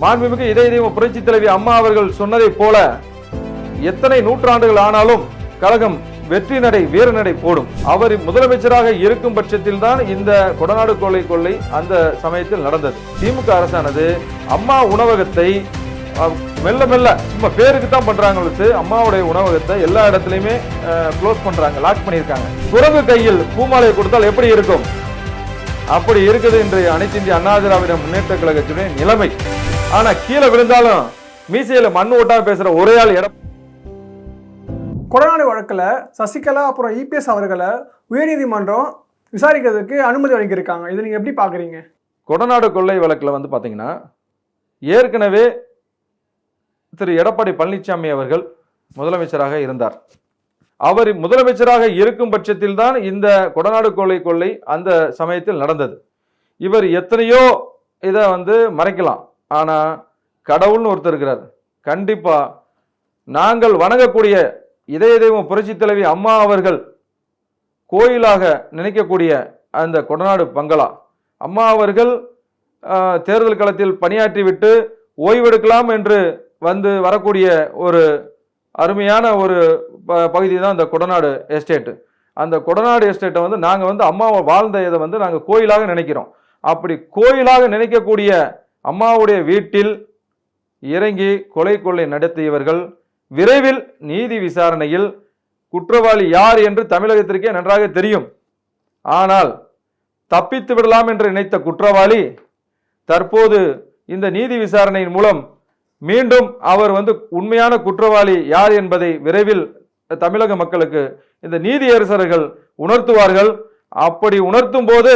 மாண்புமிகு இதய தெய்வம் புரட்சி தலைவி அம்மா அவர்கள் சொன்னதை போல எத்தனை நூற்றாண்டுகள் ஆனாலும் கழகம் வெற்றி நடை வீர நடை போடும். அவர் முதலமைச்சராக இருக்கும் பட்சத்தில் தான் இந்த கொடநாடு கொள்ளை அந்த சமயத்தில் நடந்தது. திமுக அரசானது அம்மா உணவகத்தை மெல்ல மெல்ல சும்மா பேருக்கு தான் பண்றாங்க. அம்மாவுடைய உணவகத்தை எல்லா இடத்துலயுமே க்ளோஸ் பண்றாங்க, லாக் பண்ணியிருக்காங்க. குரங்கு கையில் பூமாலை கொடுத்தால் எப்படி இருக்கும்? அப்படி இருக்குது இன்றைய அனைத்து இந்திய அண்ணா திராவிட முன்னேற்ற கழகத்தினுடைய நிலைமை. ஆனா கீழே விழுந்தாலும் மீசையில மண் ஓட்டாம பேசுற ஒரே ஆள் கொடநாடு வழக்கில் சசிகலா அப்புறம் இபிஎஸ் அவர்களை உயர்நீதிமன்றம் விசாரிக்கிறதுக்கு அனுமதி வழங்கியிருக்காங்க. இதை நீங்கள் எப்படி பார்க்குறீங்க? கொடநாடு கொள்ளை வழக்கில் வந்து பார்த்தீங்கன்னா ஏற்கனவே திரு எடப்பாடி பழனிசாமி அவர்கள் முதலமைச்சராக இருந்தார். அவர் முதலமைச்சராக இருக்கும் பட்சத்தில் தான் இந்த கொடநாடு கொள்ளை அந்த சமயத்தில் நடந்தது. இவர் எத்தனையோ இதை வந்து மறைக்கலாம். ஆனால் கடவுள்னு ஒருத்தர் இருக்கிறார். கண்டிப்பாக நாங்கள் வணங்கக்கூடிய இதய தெய்வம் புரட்சி தலைவி அம்மா அவர்கள் கோயிலாக நினைக்கக்கூடிய அந்த கொடநாடு பங்களா, அம்மா அவர்கள் தேர்தல் களத்தில் பணியாற்றிவிட்டு ஓய்வெடுக்கலாம் என்று வந்து வரக்கூடிய ஒரு அருமையான ஒரு பகுதி தான் இந்த கொடநாடு எஸ்டேட்டு. அந்த கொடநாடு எஸ்டேட்டை வந்து நாங்கள் வந்து அம்மாவை வாழ்ந்த இதை வந்து நாங்கள் கோயிலாக நினைக்கிறோம். அப்படி கோயிலாக நினைக்கக்கூடிய அம்மாவுடைய வீட்டில் இறங்கி கொள்ளை நடத்தியவர்கள் விரைவில் நீதி விசாரணையில் குற்றவாளி யார் என்று தமிழகத்திற்கே நன்றாக தெரியும். ஆனால் தப்பித்து விடலாம் என்று நினைத்த குற்றவாளி தற்போது இந்த நீதி விசாரணையின் மூலம் மீண்டும் அவர் வந்து உண்மையான குற்றவாளி யார் என்பதை விரைவில் தமிழக மக்களுக்கு இந்த நீதியரசர்கள் உணர்த்துவார்கள். அப்படி உணர்த்தும் போது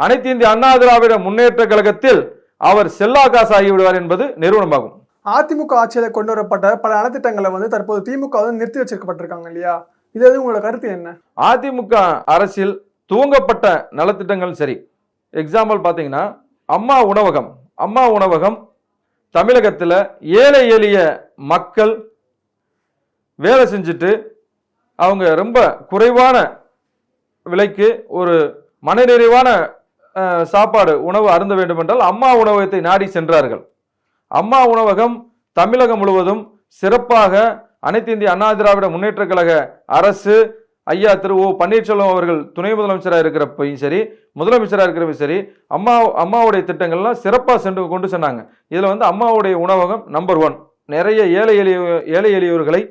அனைத்து இந்திய அண்ணா திராவிட முன்னேற்ற கழகத்தில் அவர் செல்லா காசு ஆகிவிடுவார் என்பது நிறுவனமாகும். அதிமுக ஆட்சியில் கொண்டு வரப்பட்ட பல நலத்திட்டங்களை வந்து தற்போது திமுக வந்து நிறுத்தி வச்சிருக்கப்பட்டிருக்காங்க இல்லையா? இது உங்களோட கருத்து என்ன? அதிமுக அரசில் துவங்கப்பட்ட நலத்திட்டங்கள் சரி. எக்ஸாம்பிள் பார்த்தீங்கன்னா அம்மா உணவகம் தமிழகத்தில் ஏழை எளிய மக்கள் வேலை செஞ்சுட்டு அவங்க ரொம்ப குறைவான விலைக்கு ஒரு மனநிறைவான சாப்பாடு உணவு அருந்த வேண்டும் என்றால் அம்மா உணவகத்தை நாடி சென்றார்கள். அம்மா உணவகம் தமிழகம் முழுவதும் சிறப்பாக அனைத்து இந்திய அண்ணா திராவிட முன்னேற்ற கழக அரசு ஐயா திரு ஓ பன்னீர்செல்வம் அவர்கள் துணை முதலமைச்சராக இருக்கிறப்பையும் சரி, முதலமைச்சராக இருக்கிறப்பையும் சரி, அம்மாவுடைய திட்டங்கள்லாம் சிறப்பாக கொண்டு சென்னாங்க. இதில் வந்து அம்மாவுடைய உணவகம் நம்பர் 1. நிறைய ஏழை எளியவர்களை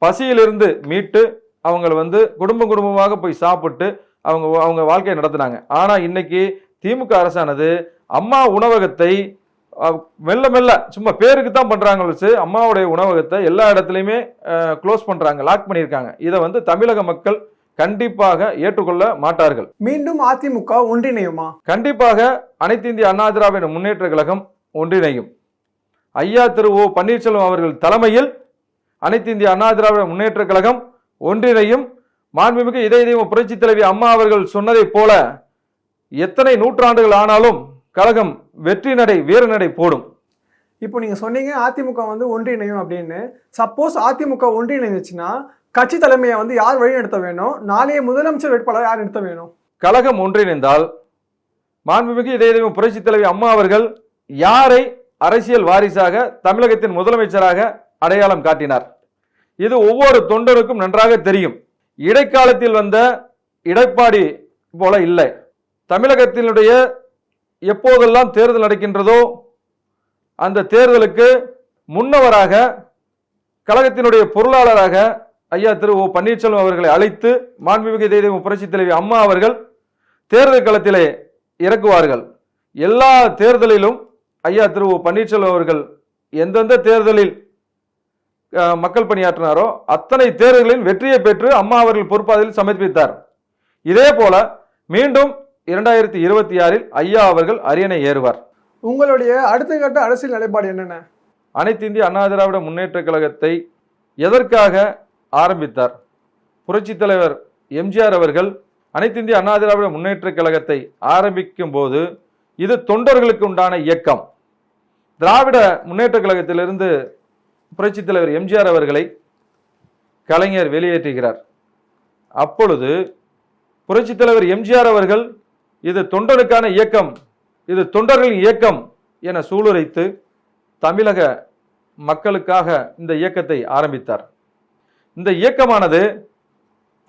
பசியிலிருந்து மீட்டு அவங்க வந்து குடும்பமாக போய் சாப்பிட்டு அவங்க வாழ்க்கையை நடத்தினாங்க. ஆனால் இன்னைக்கு திமுக அரசானது அம்மா உணவகத்தை மெல்ல மெல்ல சும்மா பேருக்கு தான் பண்றாங்க. அம்மாவுடைய உணவகத்தை எல்லா இடத்துலையுமே க்ளோஸ் பண்றாங்க, லாக் பண்ணியிருக்காங்க. இதை வந்து தமிழக மக்கள் கண்டிப்பாக ஏற்றுக்கொள்ள மாட்டார்கள். மீண்டும் அதிமுக ஒன்றிணையுமா? கண்டிப்பாக அனைத்து இந்திய அண்ணா திராவிட முன்னேற்ற கழகம் ஒன்றிணையும். ஐயா திரு ஓ பன்னீர்செல்வம் அவர்கள் தலைமையில் அனைத்து இந்திய அண்ணா திராவிட முன்னேற்ற கழகம் ஒன்றிணையும். மாண்புமிகு இதய தெய்வம் புரட்சி தலைவி அம்மா அவர்கள் சொன்னதை போல எத்தனை நூற்றாண்டுகள் ஆனாலும் கழகம் வெற்றி நடை வீர நடை போடும். இப்போ நீங்க சொன்னீங்க அதிமுக வந்து ஒன்றிணையும் அப்படின்னு. சப்போஸ் அதிமுக ஒன்றிணைந்துச்சுன்னா கட்சி தலைமையை வந்து யார் வழி நடத்த வேணும்? நாளைய முதலமைச்சர் வேட்பாளர் யார் நிறுத்த வேணும்? கழகம் ஒன்றிணைந்தால் மாண்புமிகு இதய தெய்வம் புரட்சி தலைவி அம்மா அவர்கள் யாரை அரசியல் வாரிசாக தமிழகத்தின் முதலமைச்சராக அடையாளம் காட்டினார்? இது ஒவ்வொரு தொண்டருக்கும் நன்றாக தெரியும். இடைக்காலத்தில் வந்த எடப்பாடி போல இல்லை. தமிழகத்தினுடைய எப்போதெல்லாம் தேர்தல் நடக்கின்றதோ அந்த தேர்தலுக்கு முன்னவராக கழகத்தினுடைய பொருளாளராக ஐயா திரு ஓ பன்னீர்செல்வம் அவர்களை அழைத்து மாண்புமிகு இதய தெய்வம் புரட்சி தலைவி அம்மா அவர்கள் தேர்தல் களத்திலே இறக்குவார்கள். எல்லா தேர்தலிலும் ஐயா திரு ஓ பன்னீர்செல்வம் அவர்கள் எந்தெந்த தேர்தலில் மக்கள் பணியாற்றினாரோ அத்தனை தேர்தல்களின் வெற்றியை பெற்று அம்மா அவர்கள் பொறுப்பாதில் சமர்ப்பித்தார். இதே போல மீண்டும் 2026 ஐயா அவர்கள் அரியணை ஏறுவார். உங்களுடைய அடுத்த கட்ட அரசியல் நிலைப்பாடு என்னென்ன? அனைத்து இந்திய அண்ணா திராவிட முன்னேற்ற கழகத்தை எதற்காக ஆரம்பித்தார்? புரட்சி தலைவர் எம்ஜிஆர் அவர்கள் அனைத்து இந்திய அண்ணா திராவிட முன்னேற்ற கழகத்தை ஆரம்பிக்கும் போது இது தொண்டர்களுக்கு உண்டான இயக்கம். திராவிட முன்னேற்ற கழகத்திலிருந்து புரட்சி தலைவர் எம்ஜிஆர் அவர்களை கலைஞர் வெளியேற்றுகிறார். அப்பொழுது புரட்சி தலைவர் எம்ஜிஆர் அவர்கள் இது தொண்டனுக்கான இயக்கம், இது தொண்டர்களின் இயக்கம் என சூளுரைத்து தமிழக மக்களுக்காக இந்த இயக்கத்தை ஆரம்பித்தார். இந்த இயக்கமானது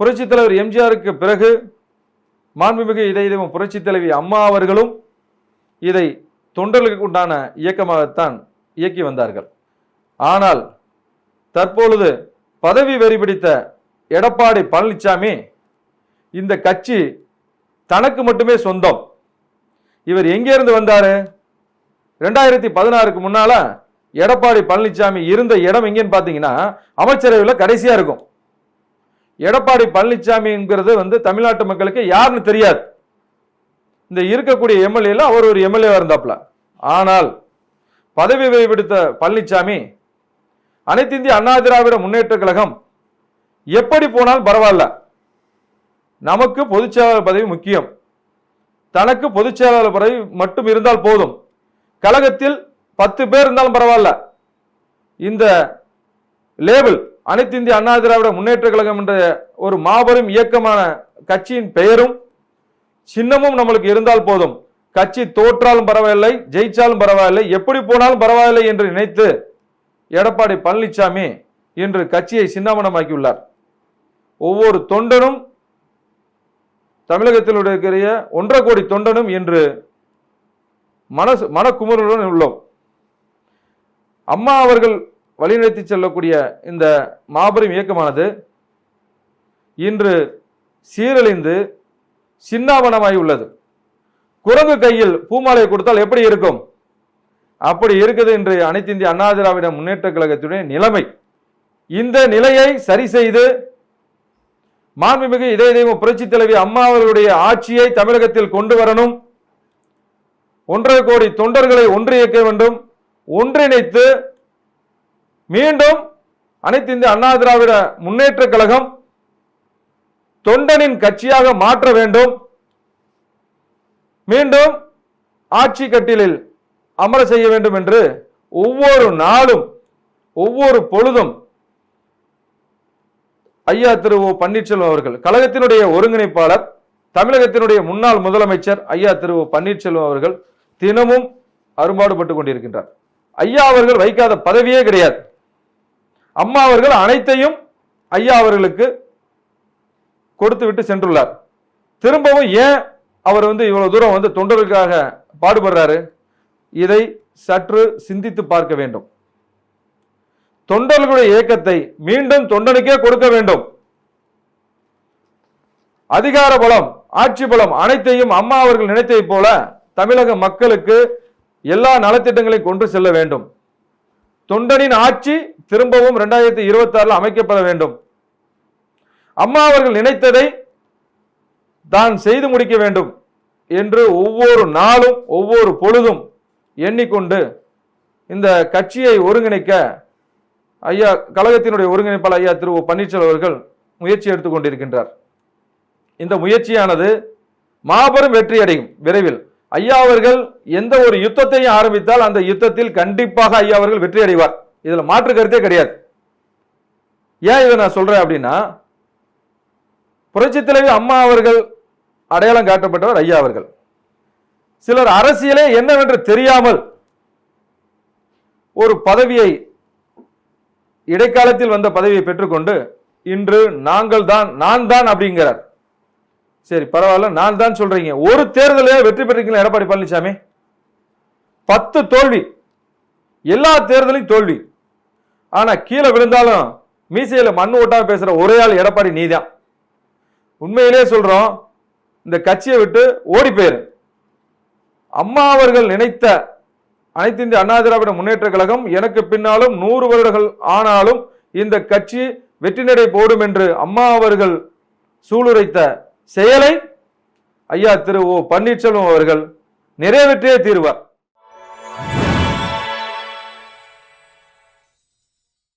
புரட்சித் தலைவர் எம்ஜிஆருக்கு பிறகு மாண்புமிகு இதய தெய்வம் புரட்சித் தலைவி அம்மா அவர்களும் இதை தொண்டர்களுக்கு உண்டான இயக்கமாகத்தான் இயக்கி வந்தார்கள். ஆனால் தற்பொழுது பதவி வெறி பிடித்த எடப்பாடி பழனிசாமி இந்த கட்சி தனக்கு மட்டுமே சொந்தம். இவர் எங்கிருந்து வந்தாரு? 2016க்கு முன்னால எடப்பாடி பழனிசாமி இருந்த இடம் எங்கன்னு பாத்தீங்கன்னா அமைச்சரவையில் கடைசியா இருக்கும். எடப்பாடி பழனிசாமிங்கிறது தமிழ்நாட்டு மக்களுக்கு யாருன்னு தெரியாது. இந்த இருக்கக்கூடிய எம்எல்ஏல அவர் ஒரு எம்எல்ஏ இருந்தாப்ல. ஆனால் பதவி விடுத்த பழனிசாமி அனைத்து இந்திய அண்ணா திராவிட முன்னேற்ற கழகம் எப்படி போனாலும் பரவாயில்ல, நமக்கு பொதுச் செயலாளர் பதவி முக்கியம், தனக்கு பொதுச் செயலாளர் பதவி மட்டும் இருந்தால் போதும், கழகத்தில் 10 பேர் இருந்தாலும் பரவாயில்ல, இந்த லேபிள் அனைத்து இந்திய அண்ணா திராவிட முன்னேற்ற கழகம் என்ற ஒரு மாபெரும் இயக்கமான கட்சியின் பெயரும் சின்னமும் நம்மளுக்கு இருந்தால் போதும், கட்சி தோற்றாலும் பரவாயில்லை, ஜெயிச்சாலும் பரவாயில்லை, எப்படி போனாலும் பரவாயில்லை என்று நினைத்து எடப்பாடி பழனிசாமி இன்று கட்சியை சின்னாமணமாக்கியுள்ளார். ஒவ்வொரு தொண்டனும் தமிழகத்தில் இருக்கிற 1.5 கோடி தொண்டனும் இன்று மனக்குமுறலுடன் உள்ளோம். அம்மா அவர்கள் வழிநடத்தி செல்லக்கூடிய இந்த மாபெரும் இயக்கமானது இன்று சீரழிந்து சின்னாபனமாகி உள்ளது. குரங்கு கையில் பூமாலை கொடுத்தால் எப்படி இருக்கும்? அப்படி இருக்குது இன்று அனைத்து இந்திய அண்ணா திராவிட முன்னேற்ற கழகத்துடைய நிலைமை. இந்த நிலையை சரி செய்து மாண்புமிகு இதய தெய்வம் புரட்சி தலைவி அம்மா அவர்களுடைய ஆட்சியை தமிழகத்தில் கொண்டு வரணும். 1.5 கோடி தொண்டர்களை ஒன்றிணைக்க வேண்டும். ஒன்றிணைத்து மீண்டும் அனைத்து இந்திய அண்ணா திராவிட முன்னேற்ற கழகம் தொண்டனின் கட்சியாக மாற்ற வேண்டும். மீண்டும் ஆட்சி கட்டிலில் அமர செய்ய வேண்டும் என்று ஒவ்வொரு நாளும் ஒவ்வொரு பொழுதும் ஐயா திரு ஓ பன்னீர்செல்வம் அவர்கள், கழகத்தினுடைய ஒருங்கிணைப்பாளர், தமிழகத்தினுடைய முன்னாள் முதலமைச்சர் ஐயா திரு ஓ பன்னீர்செல்வம் அவர்கள் தினமும் அரும்பாடுபட்டுக் கொண்டிருக்கின்றார். ஐயா அவர்கள் வைக்காத பதவியே கிடையாது. அம்மா அவர்கள் அனைத்தையும் ஐயா அவர்களுக்கு கொடுத்து விட்டு சென்றுள்ளார். திரும்பவும் ஏன் அவர் இவ்வளவு தூரம் தொண்டர்களுக்காக பாடுபடுறாரு? இதை சற்று சிந்தித்து பார்க்க வேண்டும். தொண்டர்களுடைய இயக்கத்தை மீண்டும் தொண்டனுக்கே கொடுக்க வேண்டும். அதிகார பலம், ஆட்சி பலம் அனைத்தையும் அம்மா அவர்கள் நினைத்ததை போல தமிழக மக்களுக்கு எல்லா நலத்திட்டங்களையும் கொண்டு செல்ல வேண்டும். தொண்டனின் ஆட்சி திரும்பவும் 2026 அமைக்கப்பட வேண்டும். அம்மா அவர்கள் நினைத்ததை தான் செய்து முடிக்க வேண்டும் என்று ஒவ்வொரு நாளும் ஒவ்வொரு பொழுதும் எண்ணிக்கொண்டு இந்த கட்சியை ஒருங்கிணைக்க ஐயா கழகத்தினுடைய ஒருங்கிணைப்பாளர் ஐயா திரு பன்னீர்செல்வம் அவர்கள் முயற்சி எடுத்துக் கொண்டிருக்கின்றார். இந்த முயற்சியானது மாபெரும் வெற்றி அடையும் விரைவில். ஐயா அவர்கள் எந்த ஒரு யுத்தத்தையும் ஆரம்பித்தால் அந்த யுத்தத்தில் கண்டிப்பாக ஐயா அவர்கள் வெற்றி அடைவார். இதுல மாற்று கருத்தே கிடையாது. ஏன் இதை நான் சொல்றேன் அப்படின்னா, புரட்சித் தலைவி அம்மா அவர்கள் அடையாளம் காட்டப்பட்டவர் ஐயா அவர்கள். சிலர் அரசியலே என்னவென்று தெரியாமல் ஒரு பதவியை, இடைக்காலத்தில் வந்த பதவியை பெற்றுக்கொண்டு இன்று நாங்கள் தான், நான் தான் அப்படிங்கிறார். சரி பரவாயில்ல, நான் தான் சொல்றீங்க. ஒரு தேர்தலே வெற்றி பெற்றிருக்கீங்க எடப்பாடி பழனிசாமி. 10 தோல்வி, எல்லா தேர்தலையும் தோல்வி. ஆனா கீழே விழுந்தாலும் மீசையில மண்ணு ஓட்டாம பேசுற ஒரே ஆள் எடப்பாடி நீதான். உண்மையிலே சொல்றோம், இந்த கட்சியை விட்டு ஓடி போயிரு. அம்மா அவர்கள் நினைத்த அனைத்து இந்திய அண்ணா திராவிட முன்னேற்ற கழகம் எனக்கு பின்னாலும் 100 வருடங்கள் ஆனாலும் இந்த கட்சி வெற்றி நடை போடும் என்று அம்மா அவர்கள் சூளுரைத்த செயலை ஐயா திரு ஓ பன்னீர்செல்வம் அவர்கள் நிறைவேற்றியே தீர்வார்.